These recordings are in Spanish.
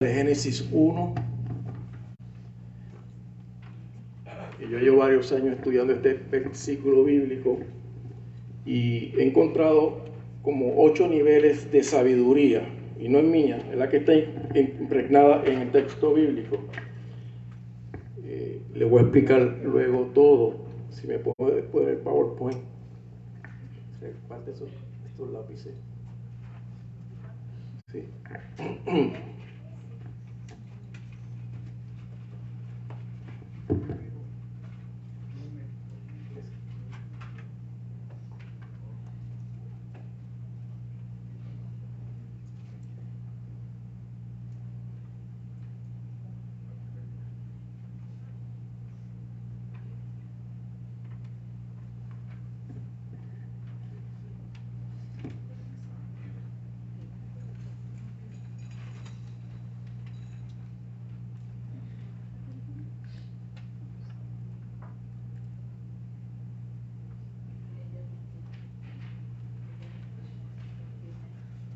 de Génesis 1. Y yo llevo varios años estudiando este versículo bíblico y he encontrado como 8 niveles de sabiduría, y no es mía, es la que está impregnada en el texto bíblico. Le voy a explicar luego todo. Si me puedo poner el PowerPoint. Parte estos lápices. Sí.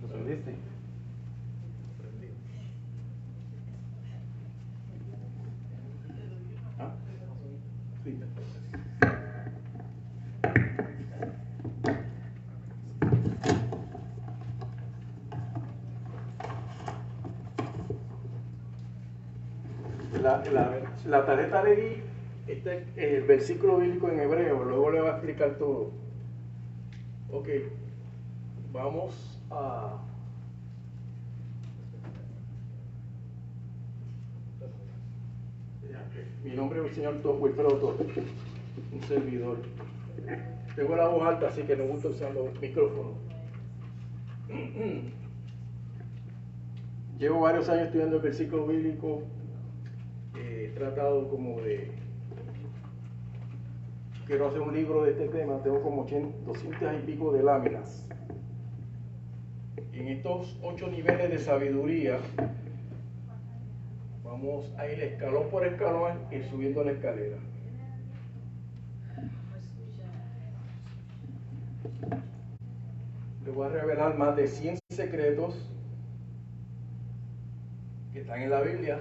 ¿Lo prendiste? ¿Ah? Sí. La tarjeta le di el versículo bíblico en hebreo, luego le voy a explicar todo. Ok, vamos a... Mi nombre es el señor Wilfredo Torres, un servidor. Tengo la voz alta, así que no gusta usar los micrófonos. Llevo varios años estudiando el versículo bíblico. He tratado como de... Quiero hacer un libro de este tema, tengo como 200 y pico de láminas. En estos 8 niveles de sabiduría, vamos a ir escalón por escalón y subiendo la escalera. Les voy a revelar más de 100 secretos que están en la Biblia.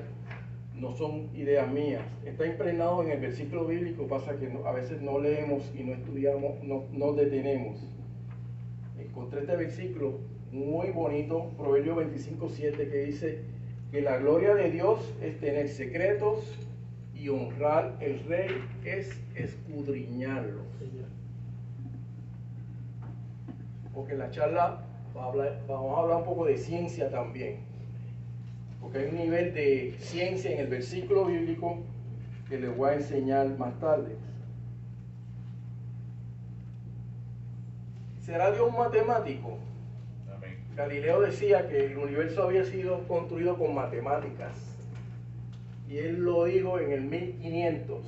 No son ideas mías. Está impregnado en el versículo bíblico, pasa que a veces no leemos y no estudiamos, no nos detenemos. Encontré este versículo muy bonito, Proverbios 25:7, que dice que la gloria de Dios es tener secretos y honrar el rey es escudriñarlos. Porque en la charla vamos a hablar un poco de ciencia también, porque hay un nivel de ciencia en el versículo bíblico que les voy a enseñar más tarde. ¿Será Dios un matemático? Amén. Galileo decía que el universo había sido construido con matemáticas, y él lo dijo en el 1500.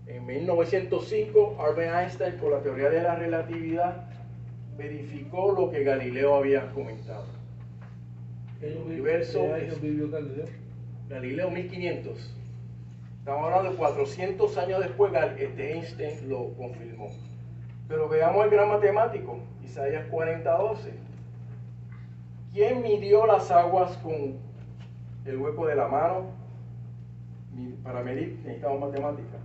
En 1905, Albert Einstein, por la teoría de la relatividad, verificó lo que Galileo había comentado. El universo es... Galileo 1500. Estamos hablando de 400 años después, Einstein lo confirmó. Pero veamos el gran matemático, Isaías 40:12. ¿Quién midió las aguas con el hueco de la mano? Para medir necesitamos matemática.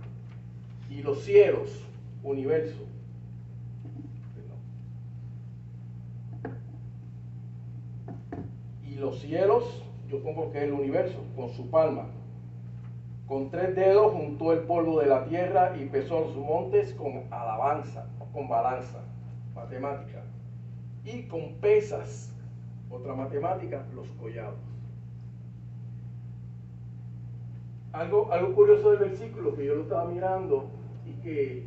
Y los cielos, universo. Y los cielos, yo pongo que es el universo, con su palma. Con 3 dedos juntó el polvo de la tierra y pesó los montes con balanza, matemática. Y con pesas, otra matemática, los collados. Algo curioso del versículo, que yo lo estaba mirando, y que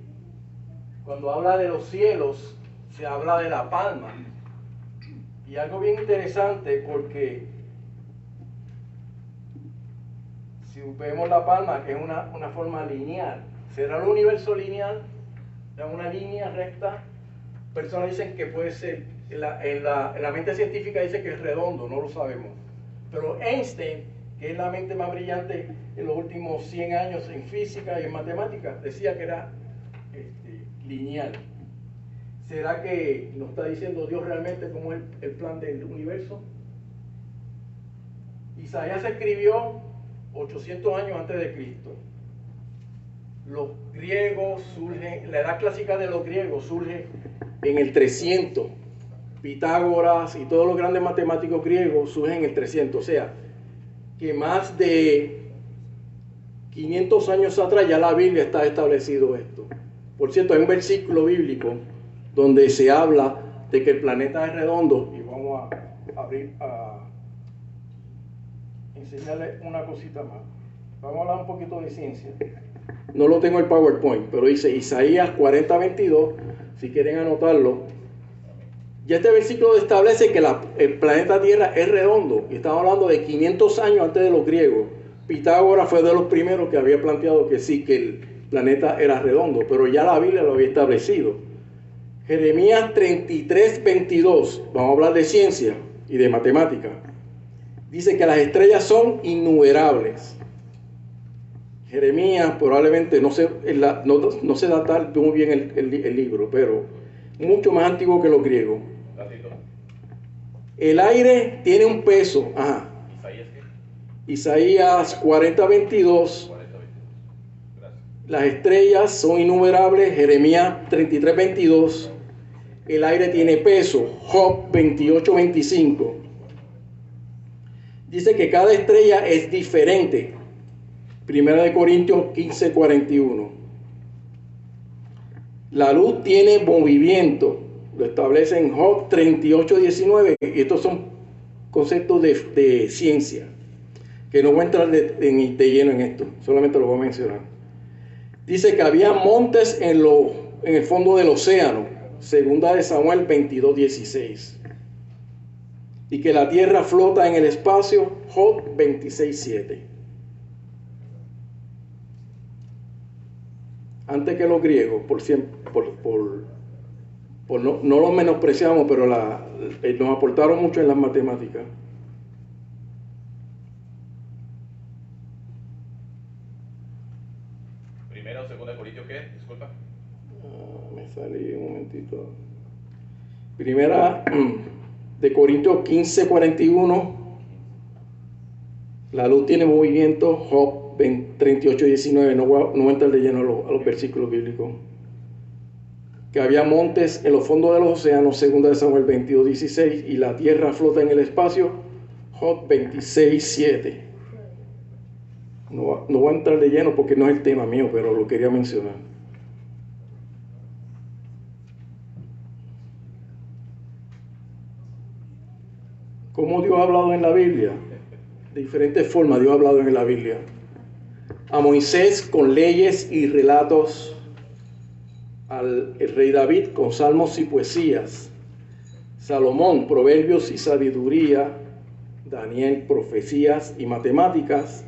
cuando habla de los cielos, se habla de la palma. Y algo bien interesante, porque si vemos la palma, que es una forma lineal, ¿será el universo lineal? ¿Es una línea recta? Personas dicen que puede ser, en la mente científica dice que es redondo, no lo sabemos. Pero Einstein, que es la mente más brillante en los últimos 100 años en física y en matemáticas, decía que era lineal. ¿Será que nos está diciendo Dios realmente cómo es el plan del universo? Isaías se escribió 800 años antes de Cristo. Los griegos surgen, la edad clásica de los griegos surge en el 300. Pitágoras y todos los grandes matemáticos griegos surgen en el 300. O sea, que más de 500 años atrás ya la Biblia está establecido esto. Por cierto, hay un versículo bíblico donde se habla de que el planeta es redondo, y vamos a abrir a enseñarles una cosita más. Vamos a hablar un poquito de ciencia. No lo tengo en el PowerPoint, pero dice Isaías 40:22, si quieren anotarlo. Ya este versículo establece que el planeta Tierra es redondo, y estamos hablando de 500 años antes de los griegos. Pitágoras fue de los primeros que había planteado que sí, que el planeta era redondo, pero ya la Biblia lo había establecido. Jeremías 33:22, vamos a hablar de ciencia y de matemática. Dice que las estrellas son innumerables. Jeremías probablemente no se data muy bien el libro, pero mucho más antiguo que los griegos. El aire tiene un peso. Ajá. Isaías 40:22. Las estrellas son innumerables. Jeremías 33:22. El aire tiene peso. Job 28:25. Dice que cada estrella es diferente. Primera de Corintios 15:41. La luz tiene movimiento. Lo establece en Job 38:19. Y estos son conceptos de ciencia, que no voy a entrar de lleno en esto. Solamente lo voy a mencionar. Dice que había montes en el fondo del océano. Segunda de Samuel 22:16. Y que la tierra flota en el espacio. Job 26:7. Antes que los griegos, no los menospreciamos, pero nos aportaron mucho en las matemáticas. ¿Primera o segunda de Corintios qué? Disculpa. Me salí un momentito. Primera de Corintios 15:41. La luz tiene movimiento. Job 38:19. No voy a entrar de lleno a los versículos bíblicos. Que había montes en los fondos de los océanos. Segunda de Samuel 22:16. Y la tierra flota en el espacio. Job 26:7. No voy a entrar de lleno porque no es el tema mío, pero lo quería mencionar. ¿Cómo Dios ha hablado en la Biblia? De diferentes formas Dios ha hablado en la Biblia. A Moisés con leyes y relatos. Al rey David con salmos y poesías. Salomón, proverbios y sabiduría. Daniel, profecías y matemáticas.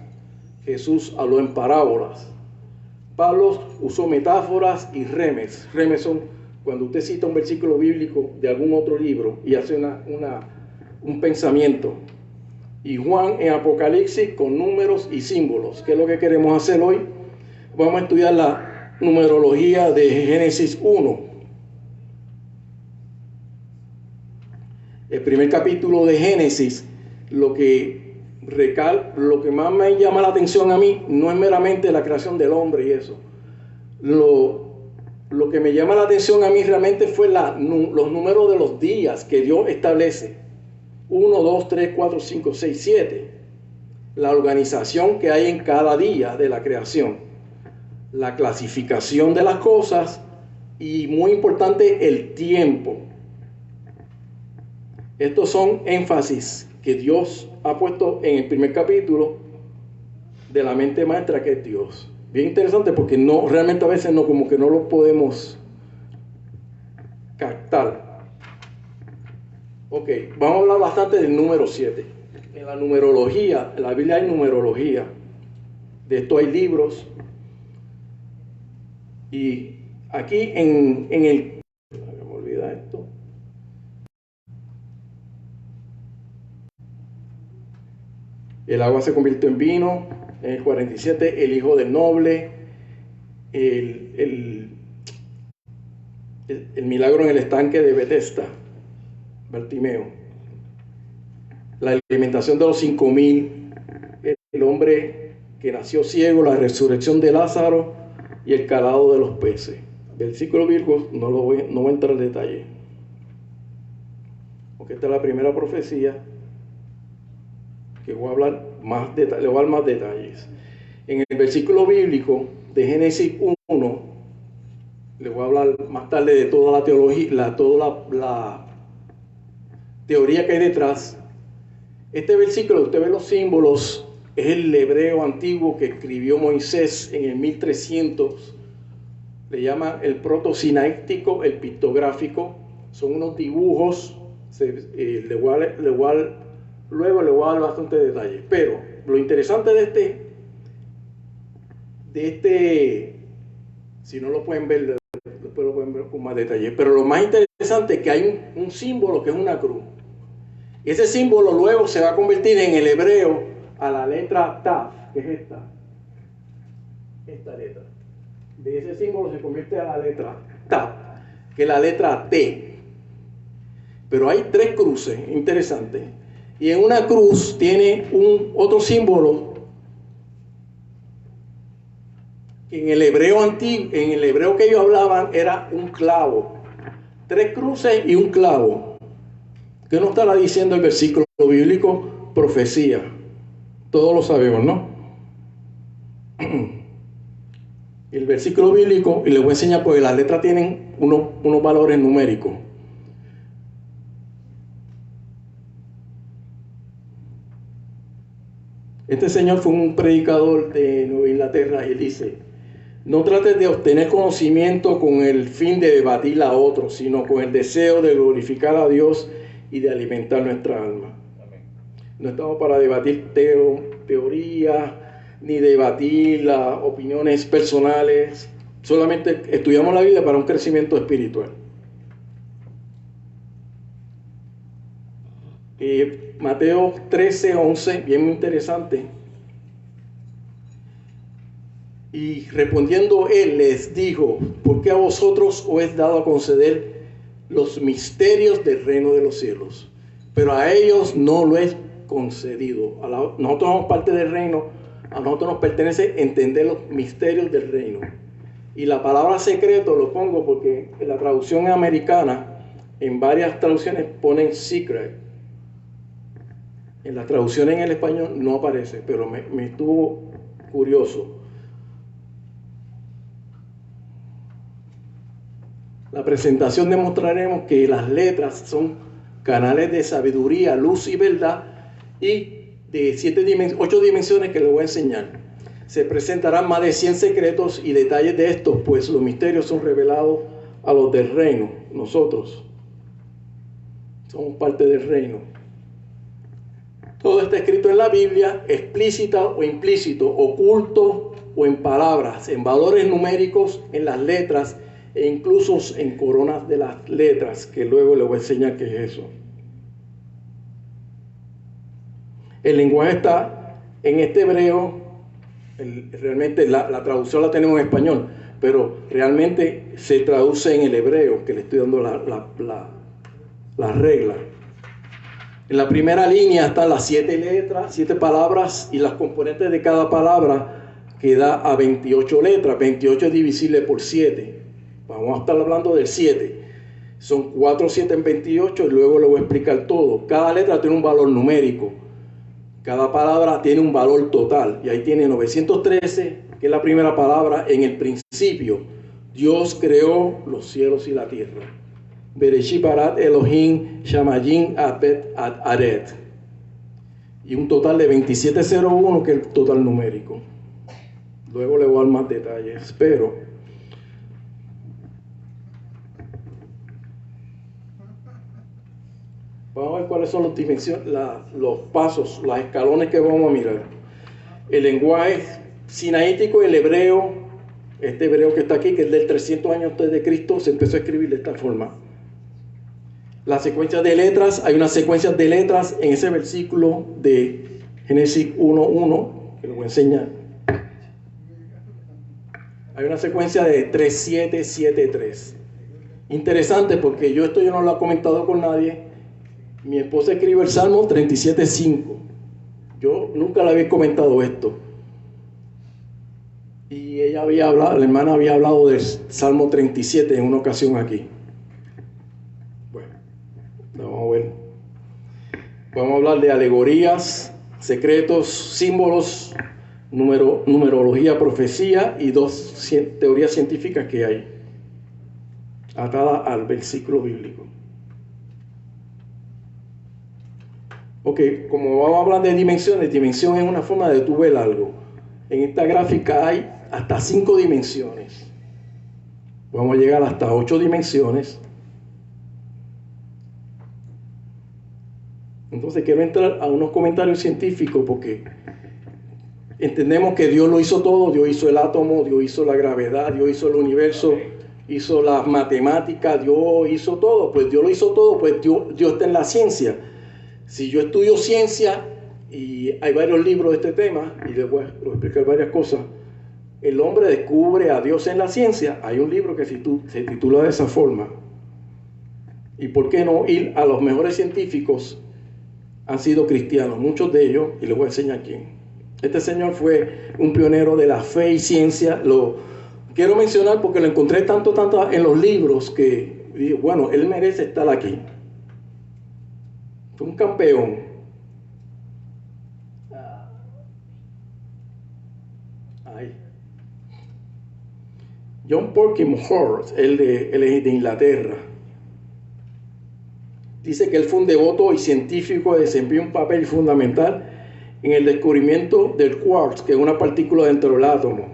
Jesús habló en parábolas. Pablo usó metáforas y remes. Remes son cuando usted cita un versículo bíblico de algún otro libro y hace un pensamiento. Y Juan en Apocalipsis con números y símbolos. ¿Qué es lo que queremos hacer hoy? Vamos a estudiar la numerología de Génesis 1. El primer capítulo de Génesis, lo que más me llama la atención a mí no es meramente la creación del hombre y eso. Lo que me llama la atención a mí realmente fue los números de los días que Dios establece. 1, 2, 3, 4, 5, 6, 7. La organización que hay en cada día de la creación. La clasificación de las cosas y, muy importante, el tiempo. Estos son énfasis que Dios ha puesto en el primer capítulo de la mente maestra que es Dios. Bien interesante porque realmente a veces como que no lo podemos captar. Ok, vamos a hablar bastante del número 7. En la numerología, en la Biblia hay numerología. De esto hay libros. Y aquí en el... Me olvida esto. El agua se convirtió en vino. En el 47, el hijo del noble. El milagro en el estanque de Betesda. Bartimeo. La alimentación de los 5,000. el hombre que nació ciego, la resurrección de Lázaro y el calado de los peces. Versículo bíblico, no voy a entrar en detalle, porque esta es la primera profecía que voy a hablar le voy a dar más detalles. En el versículo bíblico de Génesis 1, le voy a hablar más tarde de toda la teología, toda la teoría que hay detrás. Este versículo, usted ve los símbolos, es el hebreo antiguo que escribió Moisés en el 1300. Le llaman el proto-sinaítico, el pictográfico. Son unos dibujos. Luego le voy a dar bastante detalle. Pero lo interesante de este, si no lo pueden ver, después lo pueden ver con más detalle. Pero lo más interesante es que hay un símbolo que es una cruz. Y ese símbolo luego se va a convertir en el hebreo a la letra Taf, que es esta letra. De ese símbolo se convierte a la letra Taf, que es la letra T. Pero hay tres cruces interesantes. Y en una cruz tiene otro símbolo que en el hebreo antiguo, en el hebreo que ellos hablaban, era un clavo. Tres cruces y un clavo. ¿Qué nos estará diciendo el versículo bíblico? Profecía. Todos lo sabemos, ¿no? El versículo bíblico, y les voy a enseñar porque las letras tienen unos valores numéricos. Este señor fue un predicador de Nueva Inglaterra y él dice: no trates de obtener conocimiento con el fin de debatir a otros, sino con el deseo de glorificar a Dios y de alimentar nuestra alma. Amén. No estamos para debatir teoría, ni debatir las opiniones personales. Solamente estudiamos la Biblia para un crecimiento espiritual. Mateo 13:11, bien interesante. Y respondiendo él les dijo: ¿por qué a vosotros os es dado a conceder los misterios del reino de los cielos? Pero a ellos no lo es concedido. Nosotros somos parte del reino. A nosotros nos pertenece entender los misterios del reino. Y la palabra secreto lo pongo porque en la traducción americana, en varias traducciones ponen secret. En las traducciones en el español no aparece, pero me estuvo curioso. La presentación demostraremos que las letras son canales de sabiduría, luz y verdad, y de 8 dimensiones que les voy a enseñar. Se presentarán más de 100 secretos y detalles de estos, pues los misterios son revelados a los del reino. Nosotros somos parte del reino. Todo está escrito en la Biblia, explícita o implícito, oculto o en palabras, en valores numéricos, en las letras e incluso en coronas de las letras, que luego les voy a enseñar qué es eso. El lenguaje está en este hebreo, realmente la traducción la tenemos en español, pero realmente se traduce en el hebreo, que le estoy dando la regla. En la primera línea están las 7 letras, 7 palabras y las componentes de cada palabra, que da a 28 letras. 28 es divisible por 7. Vamos a estar hablando del 7. Son 4 7 en 28 y luego le voy a explicar todo. Cada letra tiene un valor numérico. Cada palabra tiene un valor total. Y ahí tiene 913, que es la primera palabra. En el principio, Dios creó los cielos y la tierra. Bereshit barat Elohim Shamayim Abed Aret. Y un total de 2701, que es el total numérico. Luego le voy a dar más detalles, pero vamos a ver cuáles son las dimensiones, los pasos, los escalones que vamos a mirar. El lenguaje sinaítico, el hebreo, este hebreo que está aquí, que es del 300 años antes de Cristo, se empezó a escribir de esta forma. La secuencia de letras, hay una secuencia de letras en ese versículo de Génesis 1:1, que les voy a enseñar. Hay una secuencia de 3-7-7-3. Interesante porque yo no lo he comentado con nadie. Mi esposa escribe el Salmo 37:5. Yo nunca le había comentado esto. Y ella había hablado, la hermana había hablado del Salmo 37 en una ocasión aquí. Bueno, vamos a ver. Vamos a hablar de alegorías, secretos, símbolos, numerología, profecía y 2 teorías científicas que hay atadas al versículo bíblico. Ok, como vamos a hablar de dimensiones, dimensión es una forma de tú ver algo. En esta gráfica hay hasta 5 dimensiones. Vamos a llegar hasta 8 dimensiones. Entonces quiero entrar a unos comentarios científicos porque entendemos que Dios lo hizo todo. Dios hizo el átomo, Dios hizo la gravedad, Dios hizo el universo, hizo las matemáticas, Dios hizo todo. Pues Dios lo hizo todo, pues Dios está en la ciencia. Si yo estudio ciencia, y hay varios libros de este tema, y les voy a explicar varias cosas, el hombre descubre a Dios en la ciencia. Hay un libro que se titula de esa forma. ¿Y por qué no ir a los mejores científicos? Han sido cristianos, muchos de ellos, y les voy a enseñar quién. Este señor fue un pionero de la fe y ciencia. Lo quiero mencionar porque lo encontré tanto en los libros que digo, bueno, él merece estar aquí. Fue un campeón. Ahí. John Polkinghorst, él es de Inglaterra. Dice que él fue un devoto y científico, desempeñó un papel fundamental en el descubrimiento del quartz, que es una partícula dentro del átomo.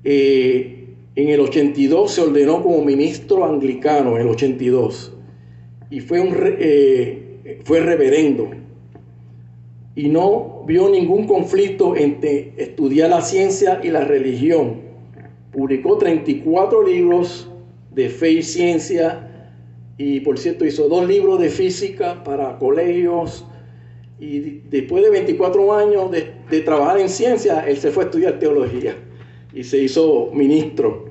En el 82 se ordenó como ministro anglicano, en el 82, y fue reverendo. Y no vio ningún conflicto entre estudiar la ciencia y la religión. Publicó 34 libros de fe y ciencia. Y por cierto, hizo 2 libros de física para colegios. Y después de 24 años de trabajar en ciencia, él se fue a estudiar teología y se hizo ministro.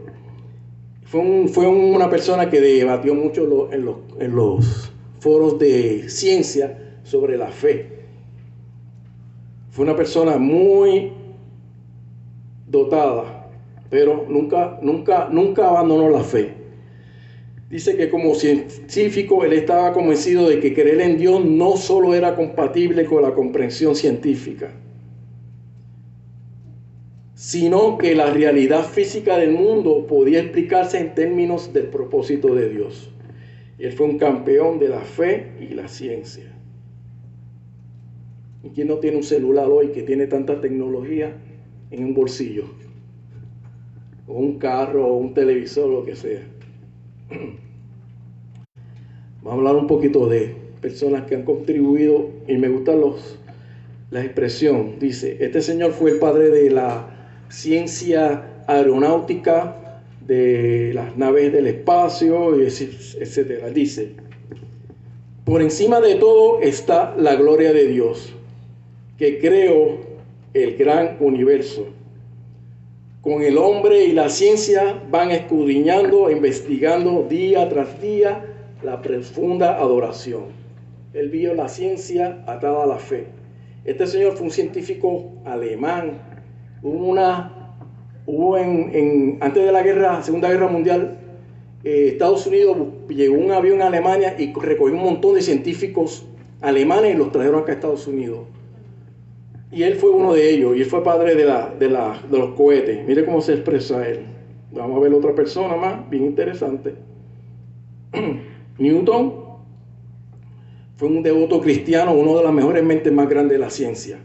Fue una persona que debatió mucho en los foros de ciencia sobre la fe. Fue una persona muy dotada, pero nunca abandonó la fe. Dice que como científico él estaba convencido de que creer en Dios no solo era compatible con la comprensión científica, sino que la realidad física del mundo podía explicarse en términos del propósito de Dios. Él fue un campeón de la fe y la ciencia. ¿Y quién no tiene un celular hoy que tiene tanta tecnología en un bolsillo? O un carro, o un televisor, lo que sea. Vamos a hablar un poquito de personas que han contribuido, y me gusta la expresión. Dice, este señor fue el padre de la ciencia aeronáutica, de las naves del espacio, etcétera. Dice, por encima de todo está la gloria de Dios, que creó el gran universo. Con el hombre y la ciencia van escudriñando, investigando día tras día la profunda adoración. Él vio la ciencia atada a la fe. Este señor fue un científico alemán. Antes de la Segunda Guerra Mundial, Estados Unidos llegó un avión a Alemania y recogió un montón de científicos alemanes y los trajeron acá a Estados Unidos. Y él fue uno de ellos, y él fue padre de los cohetes. Mire cómo se expresa él. Vamos a ver otra persona más, bien interesante. Newton fue un devoto cristiano, uno de las mejores mentes más grandes de la ciencia.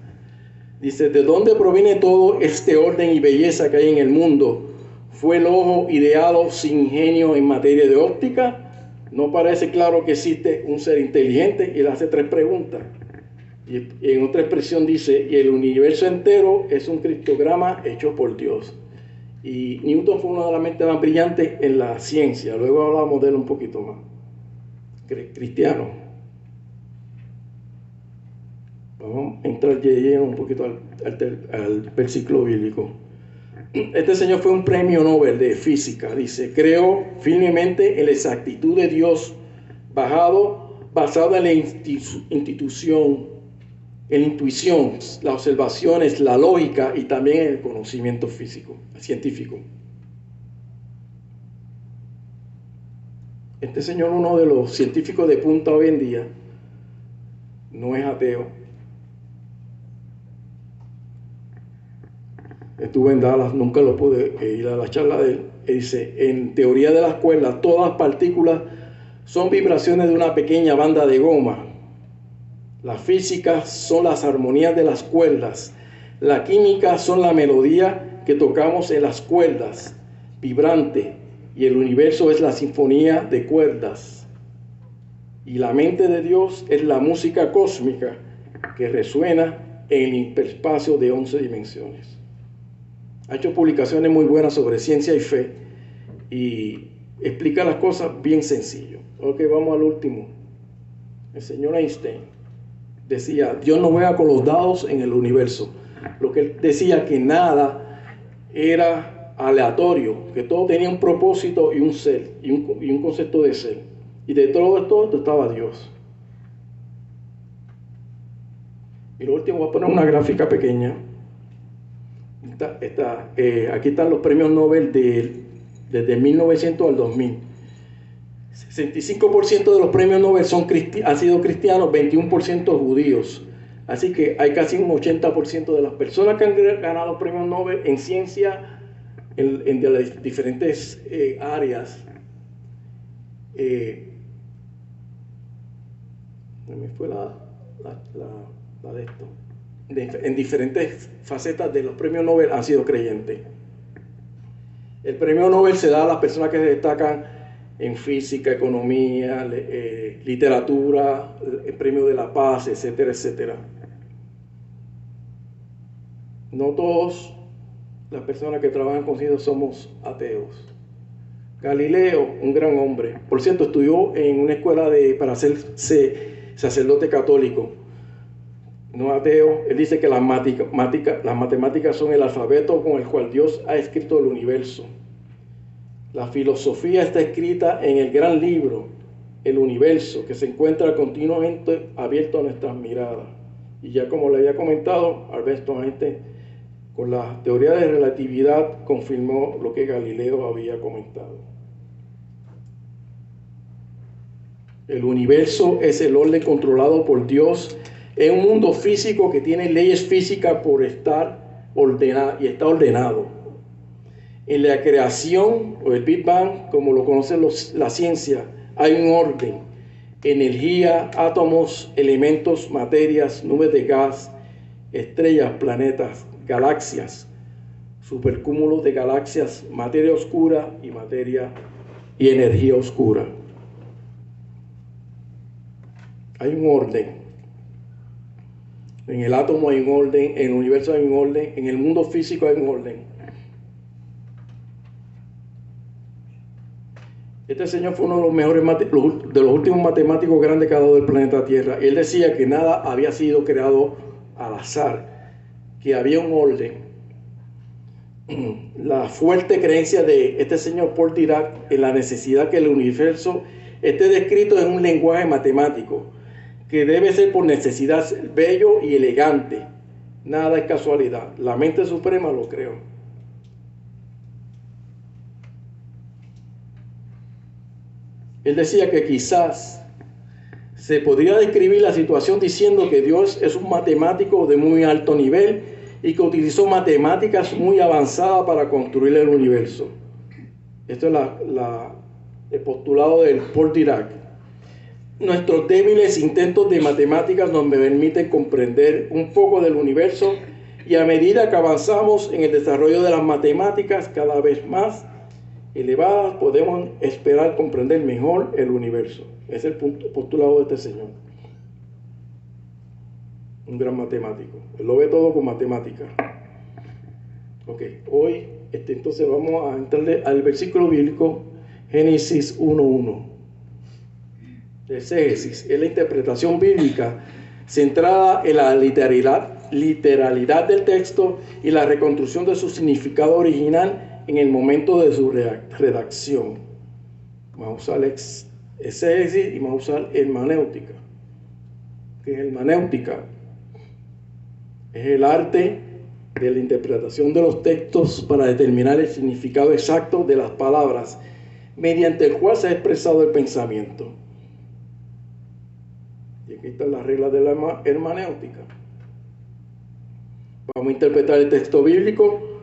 Dice, ¿de dónde proviene todo este orden y belleza que hay en el mundo? ¿Fue el ojo ideado sin genio en materia de óptica? No parece claro que existe un ser inteligente. Y él hace 3 preguntas. Y en otra expresión dice, y el universo entero es un criptograma hecho por Dios. Y Newton fue una de las mentes más brillantes en la ciencia. Luego hablamos de él un poquito más. Cristiano. Vamos a entrar un poquito al versículo bíblico. Este señor fue un premio Nobel de física. Dice, creo firmemente en la exactitud de Dios basado en la institución en la intuición, las observaciones, la lógica y también en el conocimiento físico, científico. Este señor, uno de los científicos de punta hoy en día, no es ateo. Estuve en Dallas, nunca lo pude ir a la charla de él. Él dice, en teoría de las cuerdas, todas las partículas son vibraciones de una pequeña banda de goma. La física son las armonías de las cuerdas. La química son la melodía que tocamos en las cuerdas, vibrante. Y el universo es la sinfonía de cuerdas. Y la mente de Dios es la música cósmica que resuena en el hiperespacio de 11 dimensiones. Ha hecho publicaciones muy buenas sobre ciencia y fe y explica las cosas bien sencillo. Ok, vamos al último. El señor Einstein decía, Dios no juega con los dados en el universo. Lo que él decía, que nada era aleatorio, que todo tenía un propósito y un ser, y un concepto de ser. Y de todo esto estaba Dios. Y lo último, voy a poner una gráfica pequeña. Aquí están los premios Nobel desde 1900 al 2000. 65% de los premios Nobel han sido cristianos, 21% judíos. Así que hay casi un 80% de las personas que han ganado premios Nobel en ciencia, en de las diferentes áreas. Me fue la de esto. En diferentes facetas de los premios Nobel han sido creyentes. El premio Nobel se da a las personas que se destacan en física, economía, literatura, el premio de la paz, etcétera, etcétera. No todos las personas que trabajan con Dios somos ateos. Galileo, un gran hombre, por cierto, estudió en una escuela para ser sacerdote católico. No ateo. Él dice que las matemáticas son el alfabeto con el cual Dios ha escrito el universo. La filosofía está escrita en el gran libro, el universo, que se encuentra continuamente abierto a nuestras miradas. Y ya como le había comentado, Albert Einstein, con la teoría de relatividad, confirmó lo que Galileo había comentado. El universo es el orden controlado por Dios. Es un mundo físico que tiene leyes físicas por estar ordenado y está ordenado. En la creación o el Big Bang, como lo conoce la ciencia, hay un orden. Energía, átomos, elementos, materias, nubes de gas, estrellas, planetas, galaxias, supercúmulos de galaxias, materia oscura y energía oscura. Hay un orden. En el átomo hay un orden, en el universo hay un orden, en el mundo físico hay un orden. Este señor fue uno de los mejores, de los últimos matemáticos grandes que ha dado el planeta Tierra. Él decía que nada había sido creado al azar, que había un orden. La fuerte creencia de este señor Paul Dirac en la necesidad que el universo esté descrito en un lenguaje matemático, que debe ser por necesidad bello y elegante. Nada es casualidad. La mente suprema lo creó. Él decía que quizás se podría describir la situación diciendo que Dios es un matemático de muy alto nivel y que utilizó matemáticas muy avanzadas para construir el universo. Esto es el postulado del Paul Dirac. Nuestros débiles intentos de matemáticas nos permiten comprender un poco del universo y a medida que avanzamos en el desarrollo de las matemáticas cada vez más elevadas, podemos esperar comprender mejor el universo. Es el postulado de este señor. Un gran matemático. Él lo ve todo con matemáticas. Ok, hoy entonces vamos a entrarle al versículo bíblico Génesis 1:1. Exégesis es la interpretación bíblica centrada en la literalidad del texto y la reconstrucción de su significado original en el momento de su redacción. Vamos a usar exégesis y vamos a usar hermenéutica. ¿Qué es hermenéutica? Es el arte de la interpretación de los textos para determinar el significado exacto de las palabras, mediante el cual se ha expresado el pensamiento. Y aquí están las reglas de la hermenéutica. Vamos a interpretar el texto bíblico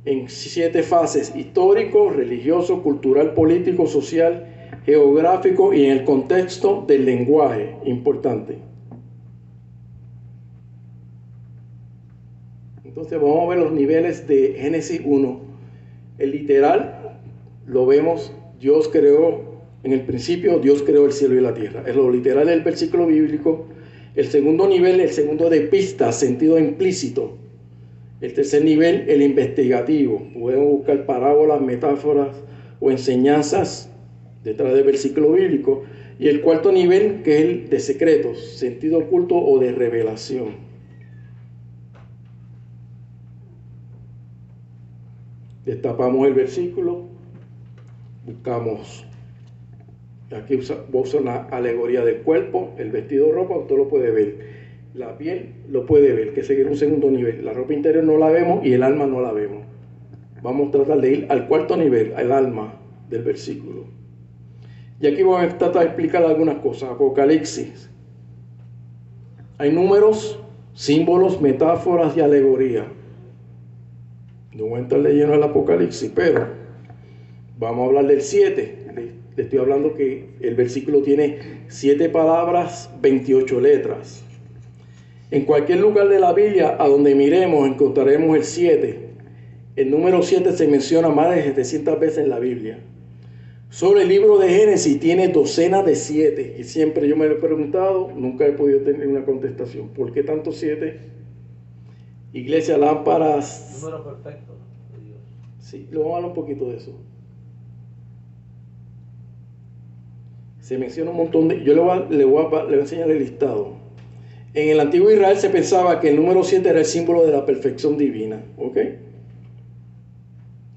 en 7 fases: histórico, religioso, cultural, político, social, geográfico y en el contexto del lenguaje. Importante. Entonces vamos a ver los niveles de Génesis 1. El literal lo vemos: Dios creó, en el principio Dios creó el cielo y la tierra. Es lo literal del versículo bíblico. El segundo nivel, el segundo de pista, sentido implícito. El tercer nivel, el investigativo. Podemos buscar parábolas, metáforas o enseñanzas detrás del versículo bíblico. Y el cuarto nivel, que es el de secretos, sentido oculto o de revelación. Destapamos el versículo, buscamos, aquí voy a usar una alegoría del cuerpo, el vestido de ropa, usted lo puede ver, la piel lo puede ver, que es un segundo nivel, la ropa interior no la vemos y el alma no la vemos. Vamos a tratar de ir al cuarto nivel, al alma del versículo. Y aquí voy a tratar de explicar algunas cosas. Apocalipsis. Hay números, símbolos, metáforas y alegorías. No voy a entrar leyendo el Apocalipsis, pero vamos a hablar del 7. Le estoy hablando que el versículo tiene 7 palabras, 28 letras. En cualquier lugar de la Biblia a donde miremos encontraremos el 7. El número 7 se menciona más de 700 veces en la Biblia. Solo el libro de Génesis tiene docenas de 7. Y siempre yo me lo he preguntado, nunca he podido tener una contestación. ¿Por qué tantos 7? Iglesia, lámparas. Número perfecto de Dios. Sí, le vamos a hablar un poquito de eso. Se menciona un montón de. Yo le voy a enseñar el listado. En el antiguo Israel se pensaba que el número 7 era el símbolo de la perfección divina. ¿Ok?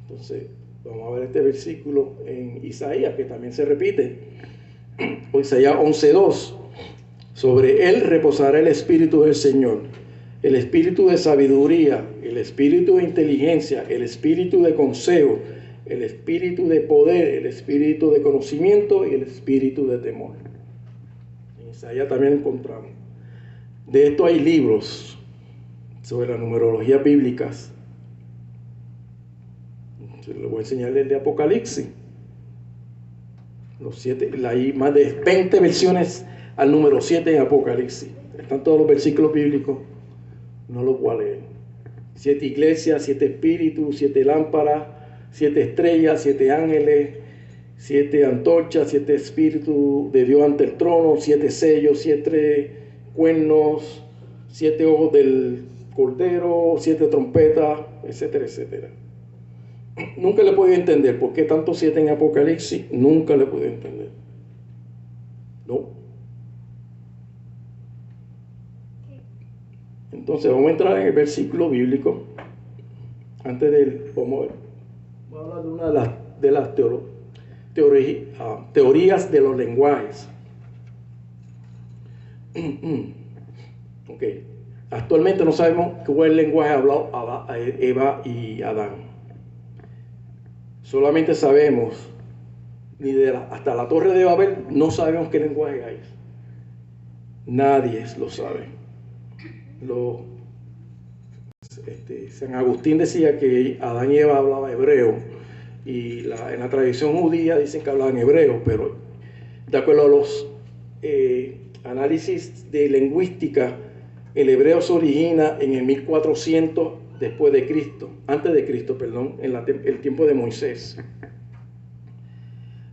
Entonces, vamos a ver este versículo en Isaías, que también se repite. Isaías 11:2. Sobre él reposará el espíritu del Señor. El espíritu de sabiduría, el espíritu de inteligencia, el espíritu de consejo, el espíritu de poder, el espíritu de conocimiento y el espíritu de temor. En Isaías también encontramos. De esto hay libros sobre las numerologías bíblicas. Le voy a enseñar el de Apocalipsis. Los 7, hay más de 20 versiones al número 7 en Apocalipsis. Están todos los versículos bíblicos. No los voy a leer. 7 iglesias, 7 espíritus, 7 lámparas, 7 estrellas, 7 ángeles, 7 antorchas, 7 espíritus de Dios ante el trono, 7 sellos, 7 cuernos, 7 ojos del cordero, 7 trompetas, etcétera, etcétera. Nunca le he podido entender por qué tanto 7 en Apocalipsis. Nunca le he podido entender. No. Entonces vamos a entrar en el versículo bíblico. Antes de vamos a hablar de una de las teorías de los lenguajes. Ok. Actualmente no sabemos cuál lenguaje habló Eva y Adán. Solamente sabemos, hasta la Torre de Babel, no sabemos qué lenguaje hay. Nadie lo sabe. San Agustín decía que Adán y Eva hablaban hebreo, y en la tradición judía dicen que hablaban hebreo, pero de acuerdo a los análisis de lingüística, el hebreo se origina en el 1400 después de Cristo, antes de Cristo, perdón, en el tiempo de Moisés.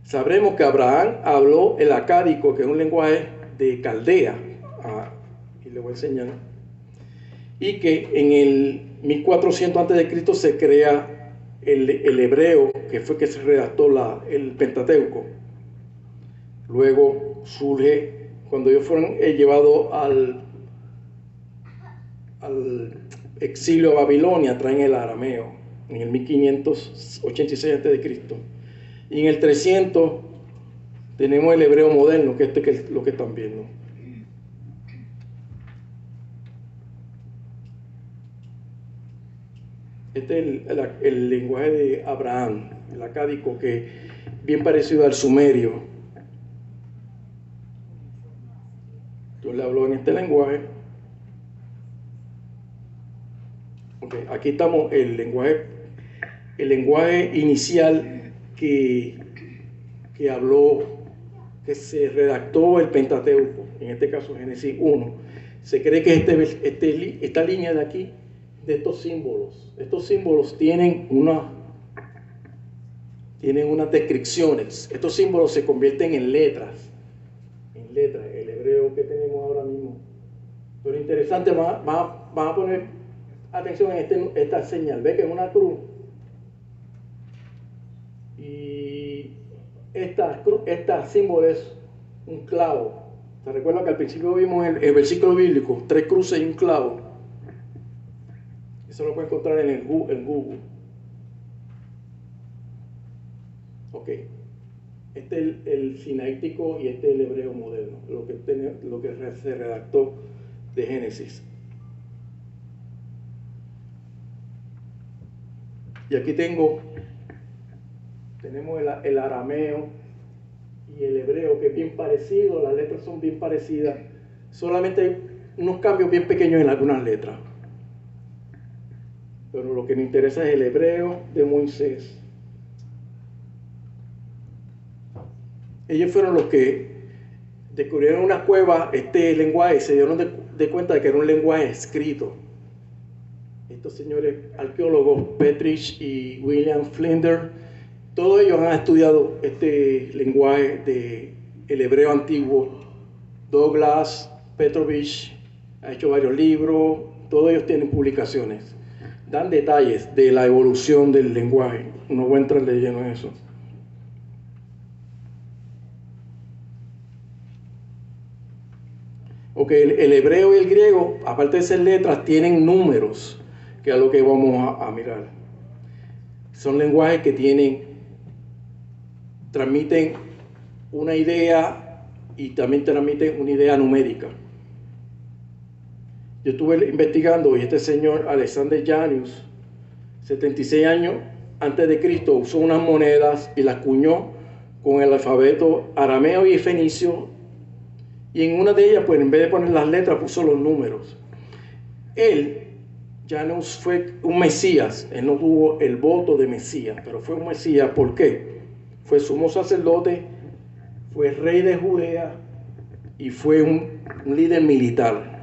Sabremos que Abraham habló el acádico, que es un lenguaje de Caldea, y le voy a enseñar, y que en el 1400 antes de Cristo se crea el hebreo, que fue que se redactó el Pentateuco. Luego surge, cuando ellos fueron llevados al exilio a Babilonia, traen el arameo en el 1586 a.C. Y en el 300 tenemos el hebreo moderno, que es lo que están viendo. Este es el lenguaje de Abraham, el acádico, que es bien parecido al sumerio. Entonces le habló en este lenguaje. Okay, aquí estamos el lenguaje inicial que habló, que se redactó el Pentateuco, en este caso Génesis 1. Se cree que esta línea de aquí, de estos símbolos tienen unas descripciones. Estos símbolos se convierten en letras, el hebreo que tenemos ahora mismo. Pero interesante, van a poner atención en esta señal. ¿Ve que es una cruz? Y esta símbolo es un clavo. ¿Se recuerda que al principio vimos el versículo bíblico? 3 cruces y un clavo. Eso lo puede encontrar en Google. Ok. Este es el sinaítico y este es el hebreo moderno, lo que se redactó de Génesis. Y aquí tenemos el arameo y el hebreo, que es bien parecido, las letras son bien parecidas, solamente hay unos cambios bien pequeños en algunas letras. Pero lo que me interesa es el hebreo de Moisés. Ellos fueron los que descubrieron una cueva, este lenguaje, se dieron de cuenta de que era un lenguaje escrito. Estos señores arqueólogos, Petrich y William Flinders, todos ellos han estudiado este lenguaje del hebreo antiguo. Douglas Petrovich ha hecho varios libros, todos ellos tienen publicaciones. Dan detalles de la evolución del lenguaje. No voy a entrar de lleno en eso. Ok, el hebreo y el griego, aparte de ser letras, tienen números, que es lo que vamos a mirar. Son lenguajes que transmiten una idea y también transmiten una idea numérica. Yo estuve investigando y este señor Alexander Janius, 76 años antes de Cristo, usó unas monedas y las cuñó con el alfabeto arameo y fenicio, y en una de ellas, pues en vez de poner las letras, puso los números. Él, Janius, fue un Mesías. Él no tuvo el voto de Mesías, pero fue un Mesías. ¿Por qué? Fue sumo sacerdote, fue rey de Judea y fue un líder militar.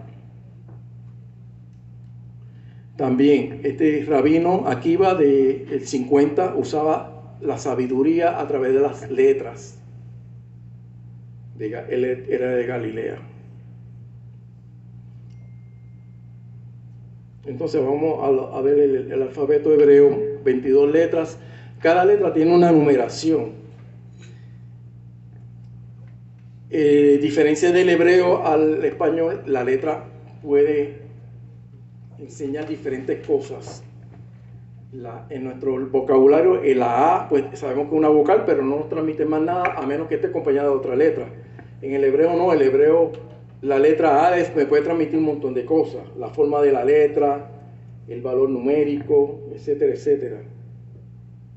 También este rabino Akiva del 50 usaba la sabiduría a través de las letras. Él era de Galilea. Entonces vamos a ver el alfabeto hebreo, 22 letras. Cada letra tiene una numeración. Diferencia del hebreo al español, la letra puede enseñar diferentes cosas. En nuestro vocabulario, la A, pues sabemos que es una vocal, pero no nos transmite más nada a menos que esté acompañada de otra letra. En el hebreo no, el hebreo, la letra A me puede transmitir un montón de cosas, la forma de la letra, el valor numérico, etcétera, etcétera.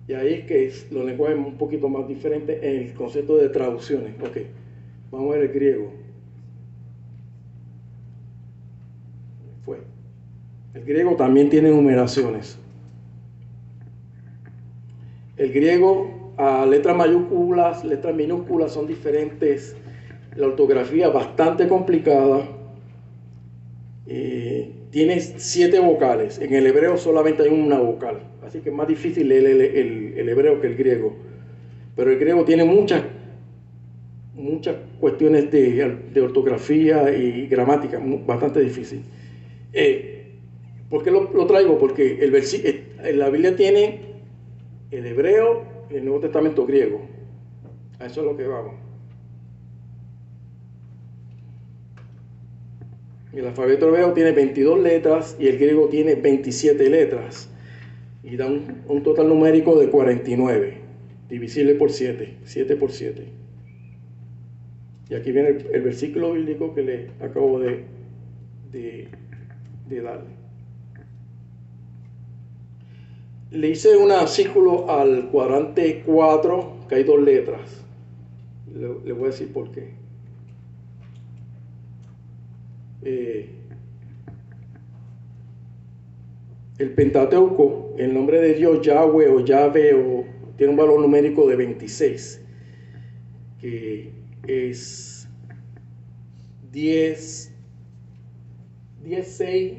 Y ahí es que los lenguajes un poquito más diferentes en el concepto de traducciones. Ok, vamos a ver el griego. El griego también tiene numeraciones. El griego, a letras mayúsculas, letras minúsculas son diferentes. La ortografía bastante complicada. Tiene 7 vocales. En el hebreo solamente hay una vocal. Así que es más difícil leer el hebreo que el griego. Pero el griego tiene muchas cuestiones de ortografía y gramática, bastante difícil. ¿Por qué lo traigo? Porque la Biblia tiene el hebreo y el Nuevo Testamento griego. A eso es lo que vamos. El alfabeto hebreo tiene 22 letras y el griego tiene 27 letras. Y da un total numérico de 49, divisible por 7, 7 por 7. Y aquí viene el versículo bíblico que le acabo de dar. Le hice un círculo al cuadrante 4, que hay 2 letras. Le voy a decir por qué. El Pentateuco, el nombre de Dios, Yahweh o Yahvé, tiene un valor numérico de 26, que es 10, 6,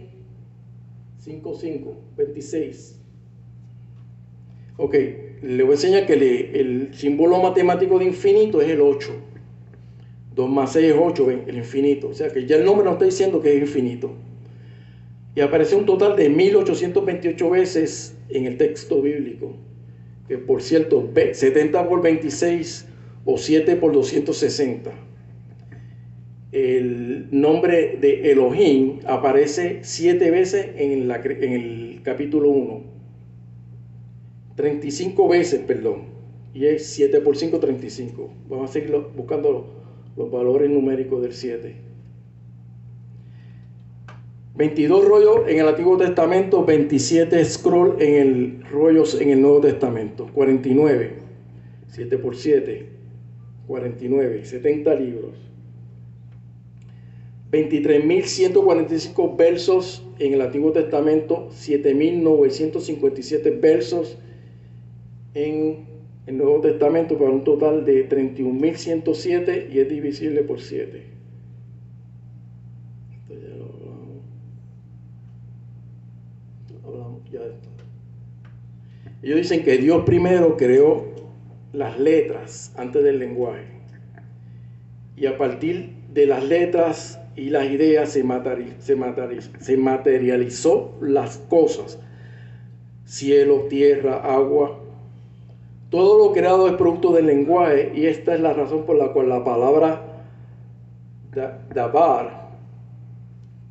5, 5, 26. Ok, le voy a enseñar que el símbolo matemático de infinito es el 8. 2 más 6 es 8, el infinito. O sea que ya el nombre nos está diciendo que es infinito. Y aparece un total de 1828 veces en el texto bíblico. Que por cierto, 70 por 26 o 7 por 260. El nombre de Elohim aparece 7 veces en el capítulo 1. 35 veces, perdón, y es 7 por 5, 35. Vamos a seguir buscando los valores numéricos del 7. 22 rollos en el Antiguo Testamento, 27 scroll rollos en el Nuevo Testamento. 49, 7 por 7, 49, 70 libros. 23.145 versos en el Antiguo Testamento, 7.957 versos en el Nuevo Testamento, para un total de 31.107, y es divisible por 7. Esto ya lo hablamos ya de esto. Ellos dicen que Dios primero creó las letras antes del lenguaje, y a partir de las letras y las ideas se materializó las cosas: cielo, tierra, agua. Todo lo creado es producto del lenguaje, y esta es la razón por la cual la palabra dabar,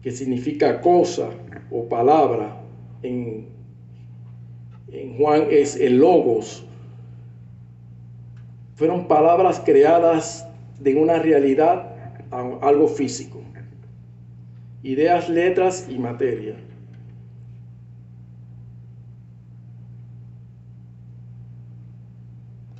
que significa cosa o palabra, en Juan es el logos. Fueron palabras creadas de una realidad a algo físico. Ideas, letras y materia.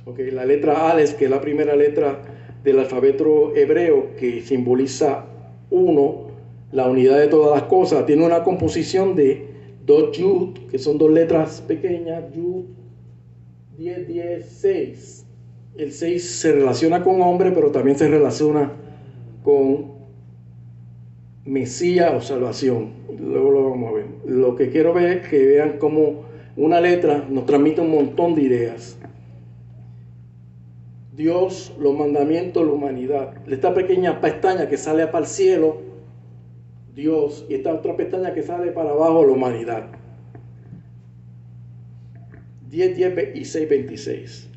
Okay, la letra Aleph, que es la primera letra del alfabeto hebreo, que simboliza uno, la unidad de todas las cosas, tiene una composición de 2 yud, que son 2 letras pequeñas, yud, 10, 10, 6. El 6 se relaciona con hombre, pero también se relaciona con Mesías o salvación. Luego lo vamos a ver. Lo que quiero ver es que vean cómo una letra nos transmite un montón de ideas. Dios, los mandamientos, la humanidad. Esta pequeña pestaña que sale para el cielo, Dios, y esta otra pestaña que sale para abajo, la humanidad. 10, 10 y 6, 26.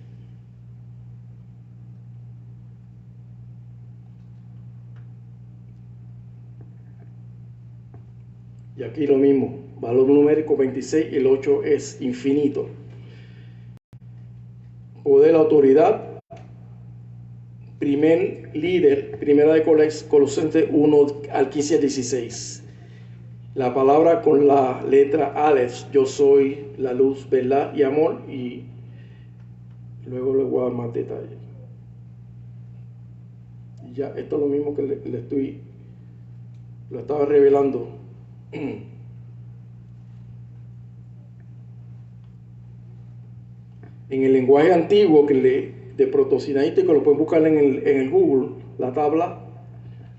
Y aquí lo mismo, valor numérico 26, el 8 es infinito. Poder, autoridad. Primer líder, primera de Colosenses 1 al 15 al 16. La palabra con la letra Aleph, yo soy la luz, verdad y amor, y luego le voy a dar más detalles. Y ya, esto es lo mismo que lo estaba revelando. En el lenguaje antiguo de protosinaítico, que lo pueden buscar en el Google, la tabla,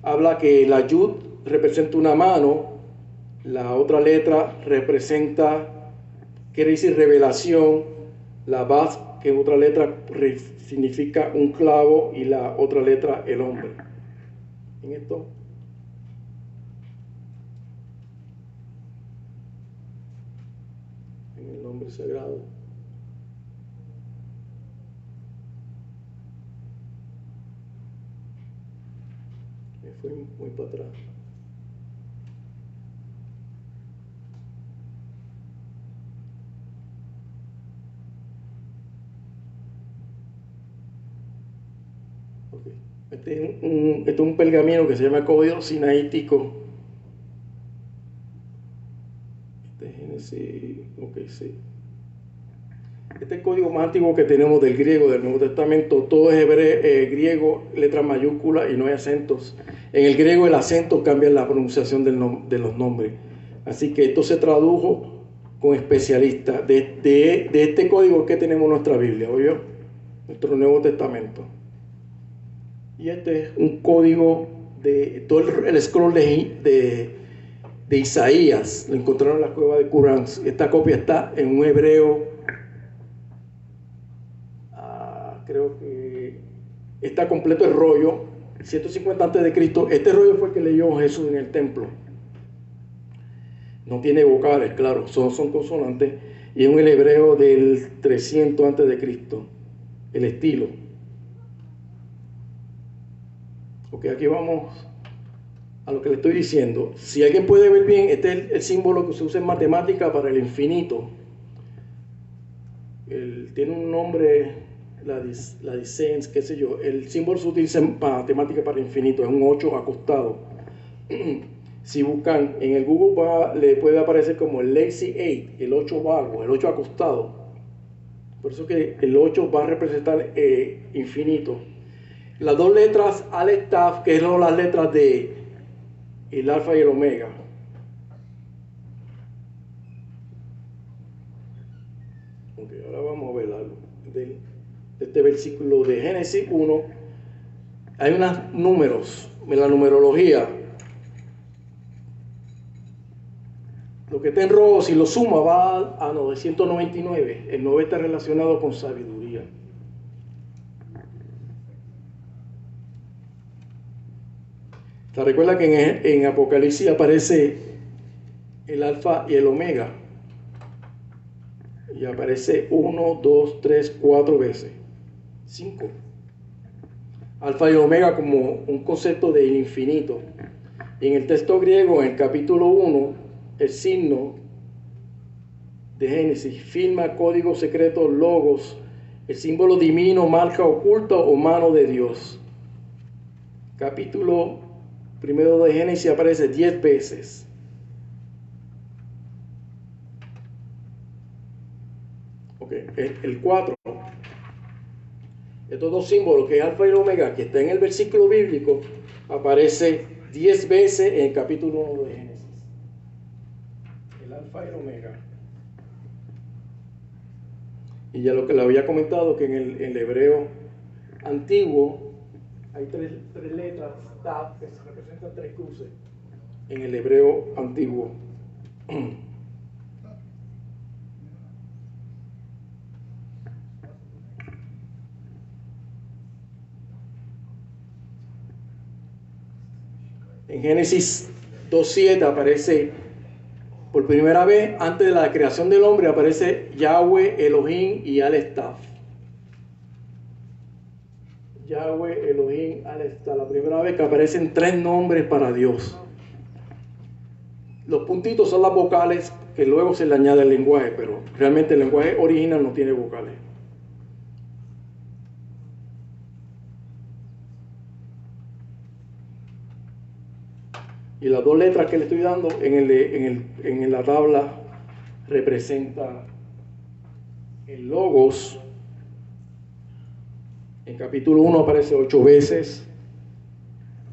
habla que la yud representa una mano, la otra letra quiere decir revelación, la baz, que es otra letra, significa un clavo, y la otra letra el hombre. En esto, en el nombre sagrado. Me fui muy para atrás. Okay. Este es un pergamino que se llama Código Sinaítico. Este es Génesis, ok, sí. Este es el código más antiguo que tenemos del griego, del Nuevo Testamento. Todo es griego, letras mayúsculas y no hay acentos. En el griego el acento cambia la pronunciación de los nombres. Así que esto se tradujo con especialistas. De este código que tenemos nuestra Biblia, ¿oyó? Nuestro Nuevo Testamento. Y este es un código de todo el scroll de Isaías. Lo encontraron en la cueva de Qumran. Esta copia está en un hebreo. Creo que está completo el rollo, 150 antes de Cristo. Este rollo fue el que leyó Jesús en el templo. No tiene vocales, claro, son consonantes. Y es un hebreo del 300 antes de Cristo. El estilo. Ok, aquí vamos a lo que le estoy diciendo. Si alguien puede ver bien, este es el símbolo que se usa en matemática para el infinito. Tiene un nombre, la distance, qué sé yo. El símbolo se utiliza en matemática para el infinito, es un 8 acostado. Si buscan en el Google le puede aparecer como el lazy 8, el 8 vago, el 8 acostado. Por eso que el 8 va a representar infinito. Las dos letras Aleph Taf, que son las letras de el alfa y el omega. Ok, ahora vamos a ver algo de este versículo de Génesis 1. Hay unos números en la numerología. Lo que está en rojo, si lo suma, va a 999. El 9 está relacionado con sabiduría. ¿Se recuerda que en Apocalipsis aparece el alfa y el omega? Y aparece 1, 2, 3, 4 veces. 5. Alfa y omega como un concepto del infinito. Y en el texto griego, en el capítulo 1, el signo de Génesis firma código secreto logos, el símbolo divino, marca oculta o mano de Dios. Capítulo primero de Génesis aparece 10 veces. Ok, el 4. Estos dos símbolos, que es alfa y omega, que está en el versículo bíblico, aparece 10 veces en el capítulo 1 de Génesis. El alfa y el omega. Y ya lo que le había comentado, que en el hebreo antiguo hay tres letras, Tav, que se representan 3 cruces, en el hebreo antiguo. En Génesis 2.7 aparece por primera vez, antes de la creación del hombre, aparece Yahweh, Elohim y Aleph Taf. Yahweh, Elohim, Aleph Taf. La primera vez que aparecen 3 nombres para Dios. Los puntitos son las vocales que luego se le añade el lenguaje, pero realmente el lenguaje original no tiene vocales. Y las 2 letras que le estoy dando en la tabla representa el logos. En capítulo 1 aparece 8 veces.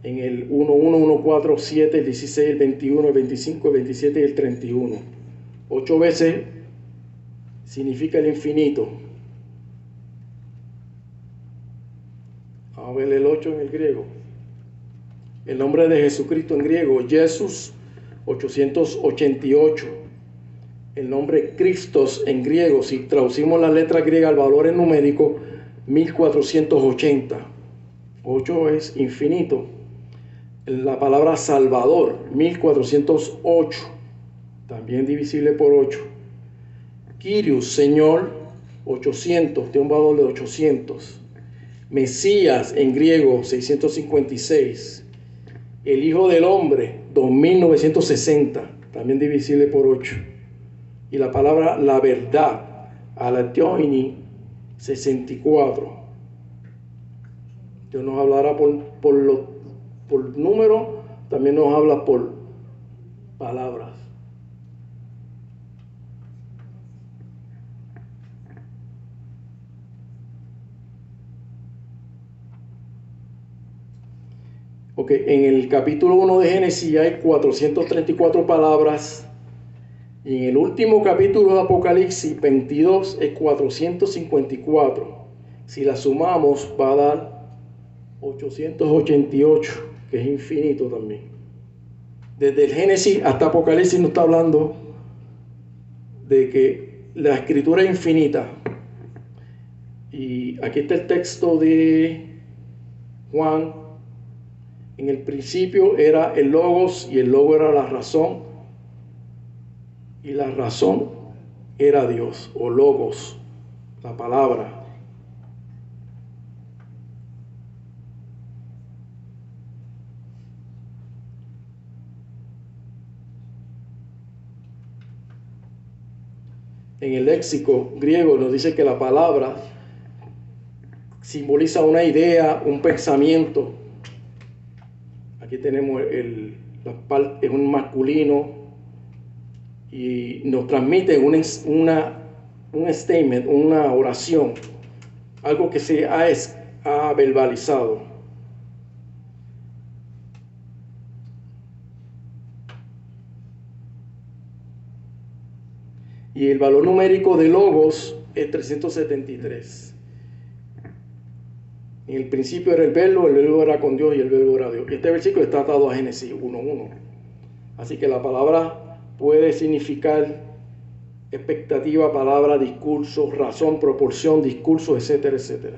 En el 1, 1, 1, 4, 7, el 16, el 21, el 25, el 27 y el 31. 8 veces significa el infinito. Vamos a ver el 8 en el griego. El nombre de Jesucristo en griego, Jesús, 888. El nombre Christos en griego, si traducimos la letra griega al valor en numérico, 1480. 8 es infinito. La palabra Salvador, 1408, también divisible por 8. Kyrios, Señor, 800, tiene un valor de 800. Mesías en griego, 656. El Hijo del Hombre, 2960, también divisible por 8. Y la palabra la verdad, Alateoini, 64. Dios nos hablará por número, también nos habla por palabras. Ok, en el capítulo 1 de Génesis hay 434 palabras. Y en el último capítulo de Apocalipsis 22 es 454. Si la sumamos va a dar 888, que es infinito también. Desde el Génesis hasta Apocalipsis nos está hablando de que la escritura es infinita. Y aquí está el texto de Juan. En el principio era el Logos y el Logos era la razón. Y la razón era Dios o Logos, la palabra. En el léxico griego nos dice que la palabra simboliza una idea, un pensamiento. Aquí tenemos es un masculino y nos transmite un statement, una oración, algo que se ha verbalizado. Y el valor numérico de Logos es 373. En el principio era el verbo era con Dios y el verbo era Dios. Y este versículo está atado a Génesis 1:1. Así que la palabra puede significar expectativa, palabra, discurso, razón, proporción, discurso, etcétera, etcétera.